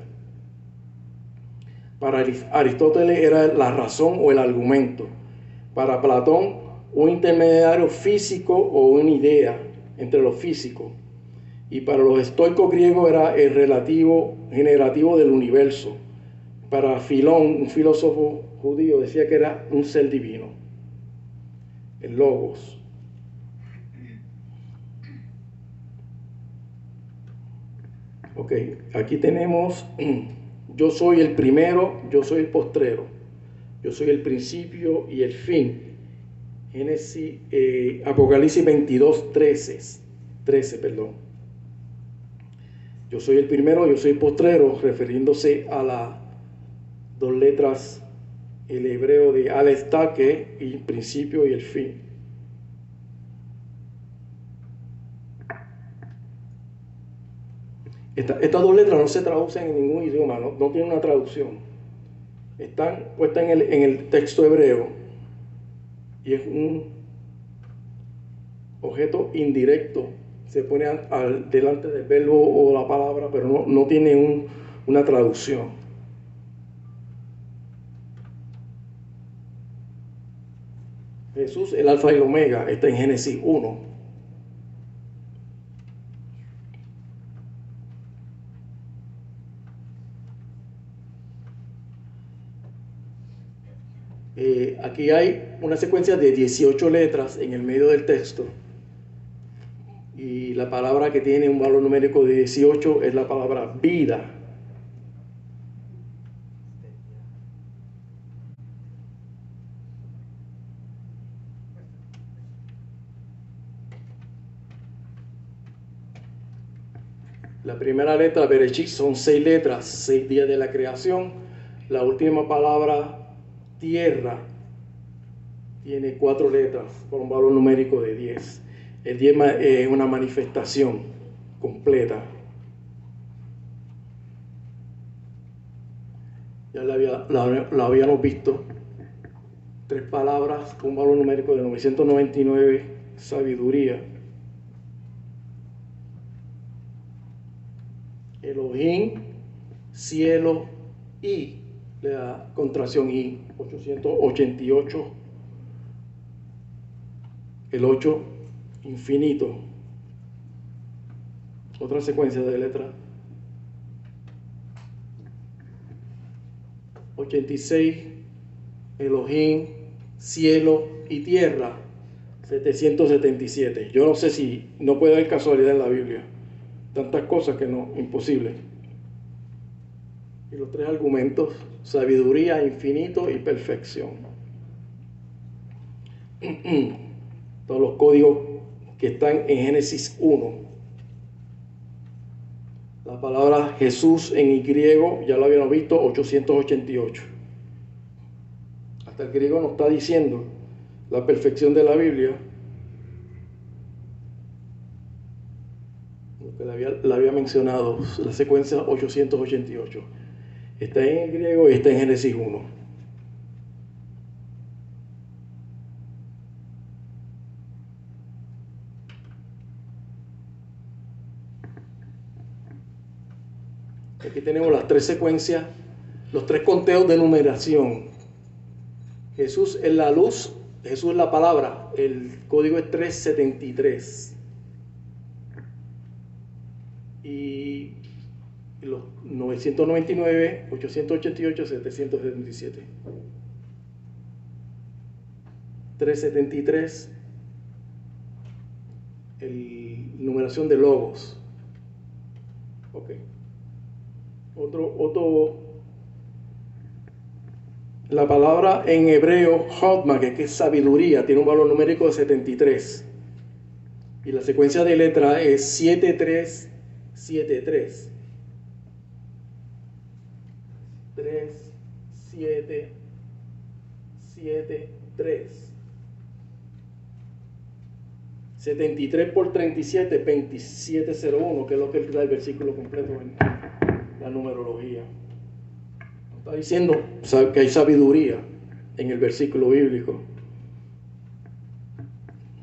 Para Aristóteles era la razón o el argumento. Para Platón, un intermediario físico o una idea entre lo físico. Y para los estoicos griegos era el relativo generativo del universo. Para Filón, un filósofo judío, decía que era un ser divino, el Logos. Ok, aquí tenemos, yo soy el primero, yo soy el postrero, yo soy el principio y el fin. Génesis, Apocalipsis 22, 13, perdón. Yo soy el primero, yo soy el postrero, refiriéndose a las dos letras, el hebreo de Aleph Taque, el principio y el fin. Estas dos letras no se traducen en ningún idioma, no tienen una traducción. Están puestas en el texto hebreo y es un objeto indirecto. Se pone delante del verbo o la palabra, pero no tiene una traducción. Jesús, el alfa y el omega, está en Génesis 1. Aquí hay una secuencia de 18 letras en el medio del texto. Y la palabra que tiene un valor numérico de 18 es la palabra vida. La primera letra, Bereshit, son 6 letras, 6 días de la creación. La última palabra, tierra, tiene 4 letras con un valor numérico de 10. El 10 es una manifestación completa. Ya la habíamos visto. 3 palabras con un valor numérico de 999, sabiduría. Elohim, cielo, y la contracción I, 888. El 8, infinito. Otra secuencia de letras. 86, Elohim, cielo y tierra. 777. Yo no sé si no puede haber casualidad en la Biblia. Tantas cosas que no, imposible. Y los 3 argumentos, sabiduría, infinito y perfección. Todos los códigos que están en Génesis 1. La palabra Jesús en griego, ya lo habíamos visto, 888. hasta el griego nos está diciendo la perfección de la Biblia. Lo que le había mencionado, la secuencia 888. Está en el griego y está en Génesis 1. Aquí tenemos las tres secuencias, los tres conteos de numeración. Jesús es la luz, Jesús es la palabra, el código es 373. Y los 999, 888, 777. 373, numeración de logos. Ok. La palabra en hebreo, Hotma, que es sabiduría, tiene un valor numérico de 73. Y la secuencia de letras es 7373. 3, 7, 7, 3. 73 por 37, 2701, que es lo que da el versículo completo en la numerología. Está diciendo que hay sabiduría en el versículo bíblico.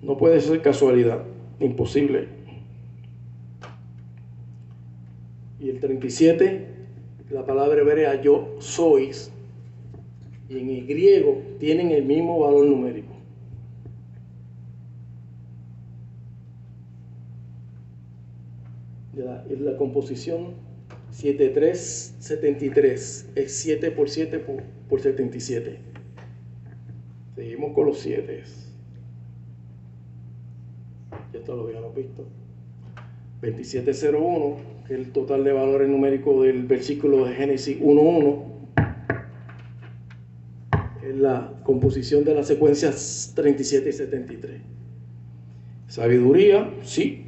No puede ser casualidad, imposible. Y el 37, la palabra hebrea yo sois, y en el griego tienen el mismo valor numérico. La composición 7373 es 7 por 7 por 77. Seguimos con los 7. Ya esto lo habíamos visto. 2701, que es el total de valores numéricos del versículo de Génesis 1.1. Es la composición de las secuencias 37 y 73. Sabiduría, sí.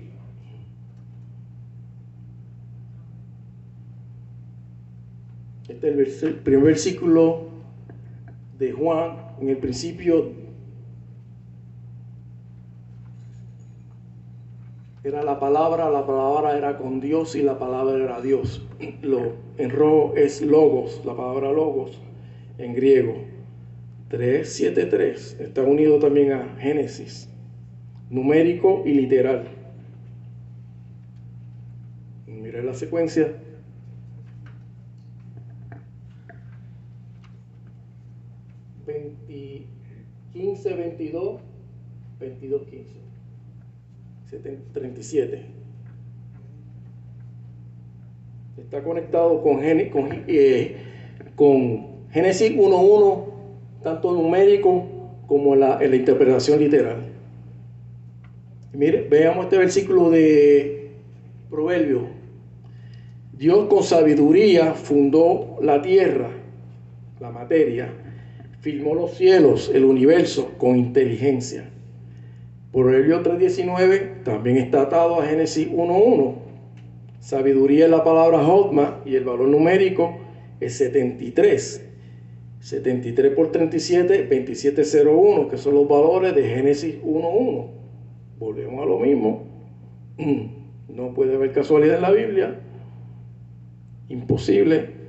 Este es el primer versículo de Juan. En el principio era la palabra era con Dios y la palabra era Dios. En rojo es logos, la palabra logos en griego. 373 está unido también a Génesis, numérico y literal. Mira la secuencia. 15, 22, 22, 15, 37. Está conectado con Génesis 1.1, tanto numérico como en la interpretación literal. Mire, veamos este versículo de Proverbios. Dios con sabiduría fundó la tierra, la materia, firmó los cielos, el universo, con inteligencia. Proverbios 3.19 también está atado a Génesis 1.1. Sabiduría es la palabra Hotma y el valor numérico es 73. 73 por 37, 2701, que son los valores de Génesis 1.1. Volvemos a lo mismo. No puede haber casualidad en la Biblia. Imposible.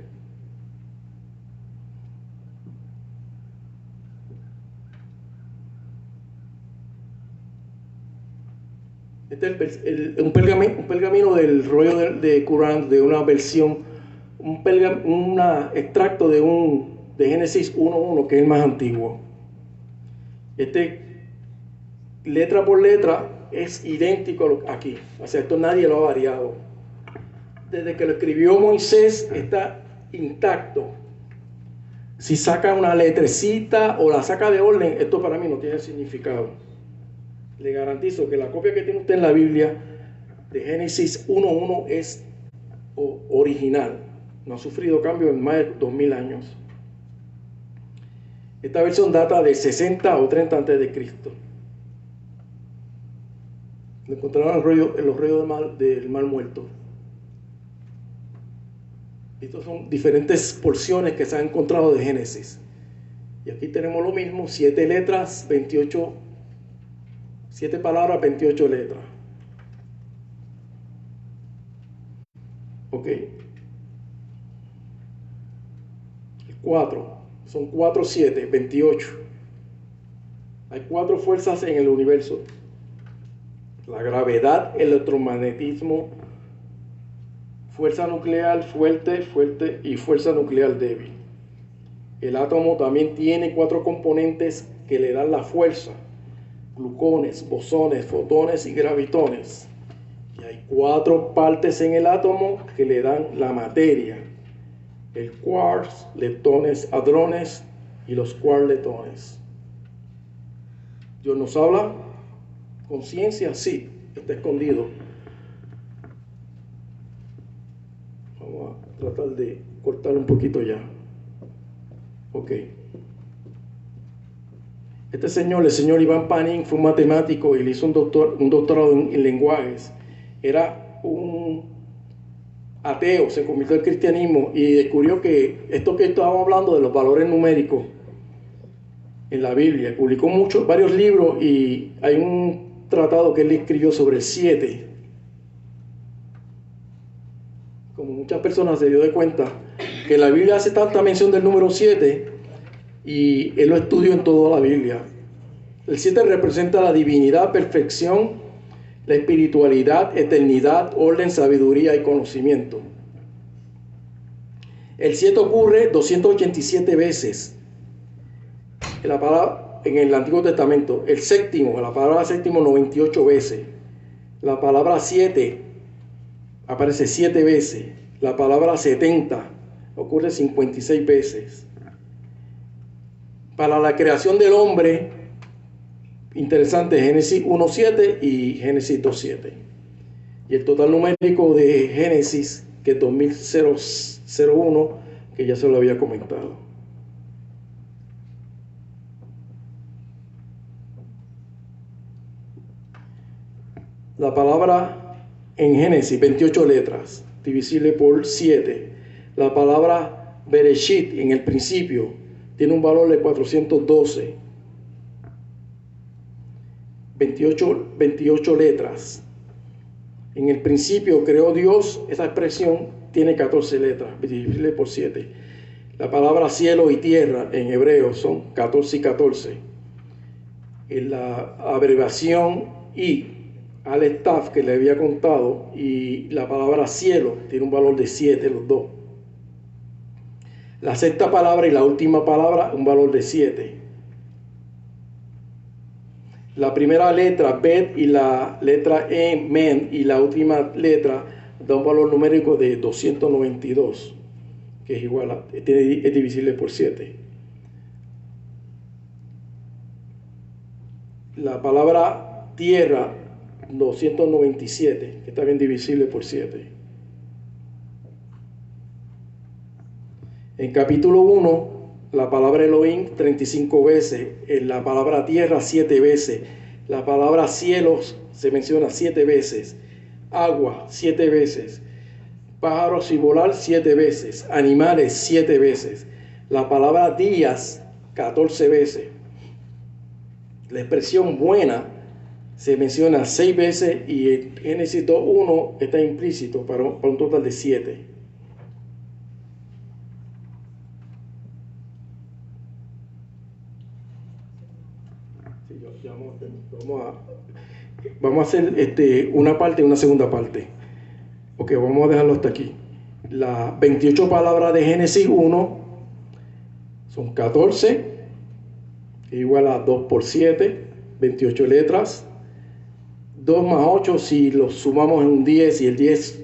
Este es un pergamino del rollo de Corán, de una versión, un extracto de Génesis 1.1, que es el más antiguo. Letra por letra es idéntico aquí. O sea, esto nadie lo ha variado. Desde que lo escribió Moisés está intacto. Si saca una letrecita o la saca de orden, esto para mí no tiene significado. Le garantizo que la copia que tiene usted en la Biblia de Génesis 1.1 es original. No ha sufrido cambio en más de 2000 años. Esta versión data de 60 o 30 antes de Cristo. Lo encontraron en los ríos del Mar Muerto. Estas son diferentes porciones que se han encontrado de Génesis. Y aquí tenemos lo mismo, 7 letras, 28, 7 palabras, 28 letras. Ok. 4, son 4, 7, 28. Hay 4 fuerzas en el universo: la gravedad, el electromagnetismo, fuerza nuclear fuerte y fuerza nuclear débil. El átomo también tiene 4 componentes que le dan la fuerza: glucones, bosones, fotones y gravitones. Y hay 4 partes en el átomo que le dan la materia: el quarks, leptones, hadrones y los quark-leptones. Dios nos habla con ciencia, sí, está escondido. Vamos a tratar de cortar un poquito ya. Ok. Este señor, el señor Ivan Panin, fue un matemático y le hizo un doctorado en lenguajes. Era un ateo, se convirtió al cristianismo y descubrió que esto que estábamos hablando de los valores numéricos en la Biblia, publicó varios libros, y hay un tratado que él escribió sobre el 7. Como muchas personas se dio de cuenta que la Biblia hace tanta mención del número 7, y él lo estudió en toda la Biblia. El 7 representa la divinidad, perfección, la espiritualidad, eternidad, orden, sabiduría y conocimiento. El 7 ocurre 287 veces en el Antiguo Testamento. El séptimo, la palabra séptimo, 98 veces. La palabra 7 aparece 7 veces. La palabra 70 ocurre 56 veces. Para la creación del hombre, interesante, Génesis 1.7 y Génesis 2.7. Y el total numérico de Génesis, que es 2001, que ya se lo había comentado. La palabra en Génesis, 28 letras, divisible por 7. La palabra Bereshit, en el principio, tiene un valor de 412. 28 letras. En el principio creó Dios, esa expresión tiene 14 letras, divisible por 7. La palabra cielo y tierra en hebreo son 14 y 14. En la abreviación I, Aleph Taf, que le había contado, y la palabra cielo tiene un valor de 7, los dos. La sexta palabra y la última palabra, un valor de 7. La primera letra, Bet, y la letra E, Men, y la última letra da un valor numérico de 292, que es igual es divisible por 7. La palabra tierra, 297, que está bien divisible por 7. En capítulo 1, la palabra Elohim 35 veces, en la palabra tierra 7 veces, la palabra cielos se menciona 7 veces, agua 7 veces, pájaros y volar 7 veces, animales 7 veces, la palabra días 14 veces. La expresión buena se menciona 6 veces, y en Génesis 2.1 está implícito para un total de 7. Vamos a hacer una parte y una segunda parte. Ok, vamos a dejarlo hasta aquí. Las 28 palabras de Génesis 1 son 14, igual a 2 por 7, 28 letras. 2 más 8 si lo sumamos en un 10, y el 10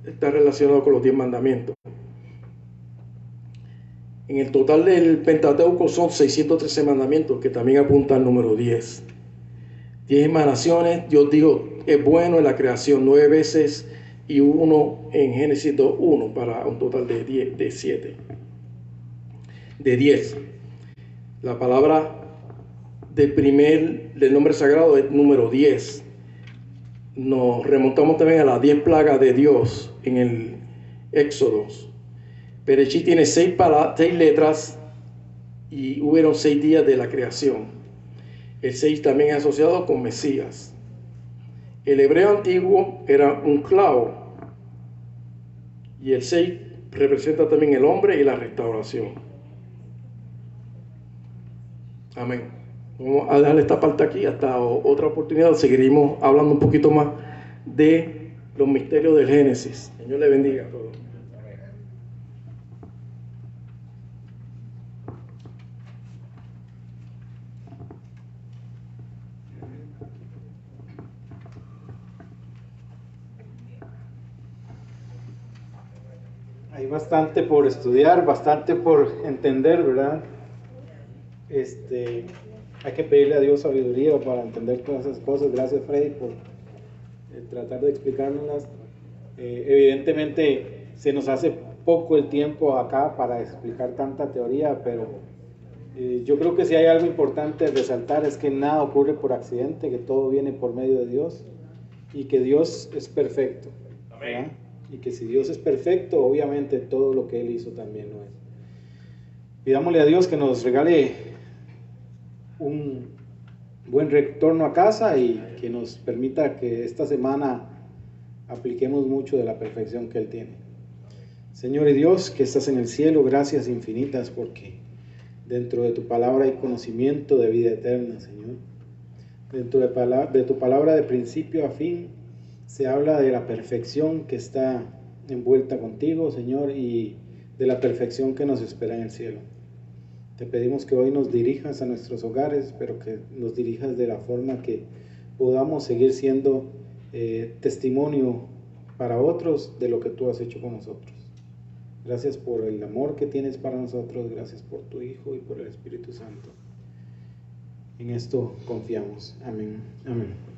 está relacionado con los 10 mandamientos. En el total del Pentateuco son 613 mandamientos, que también apunta al número 10. 10 emanaciones, Dios dijo, es bueno en la creación 9 veces, y 1 en Génesis 2.1, para un total de 10. La palabra del nombre sagrado es número 10. Nos remontamos también a las 10 plagas de Dios en el Éxodo. Bereshit tiene 6 letras y hubieron 6 días de la creación. El 6 también es asociado con Mesías. El hebreo antiguo era un clavo y el 6 representa también el hombre y la restauración. Amén. Vamos a dejar esta parte aquí, hasta otra oportunidad seguiremos hablando un poquito más de los misterios del Génesis. Señor le bendiga a todos. Hay bastante por estudiar, bastante por entender, ¿verdad? Hay que pedirle a Dios sabiduría para entender todas esas cosas. Gracias, Freddy, por tratar de explicárnoslas. Evidentemente se nos hace poco el tiempo acá para explicar tanta teoría, pero yo creo que si hay algo importante resaltar es que nada ocurre por accidente, que todo viene por medio de Dios y que Dios es perfecto. ¿verdad? Y que si Dios es perfecto, obviamente todo lo que Él hizo también lo es. Pidámosle a Dios que nos regale un buen retorno a casa y que nos permita que esta semana apliquemos mucho de la perfección que Él tiene. Señor y Dios, que estás en el cielo, gracias infinitas porque dentro de tu palabra hay conocimiento de vida eterna, Señor. Dentro de tu palabra de principio a fin se habla de la perfección que está envuelta contigo, Señor, y de la perfección que nos espera en el cielo. Te pedimos que hoy nos dirijas a nuestros hogares, pero que nos dirijas de la forma que podamos seguir siendo testimonio para otros de lo que tú has hecho con nosotros. Gracias por el amor que tienes para nosotros, gracias por tu Hijo y por el Espíritu Santo. En esto confiamos. Amén. Amén.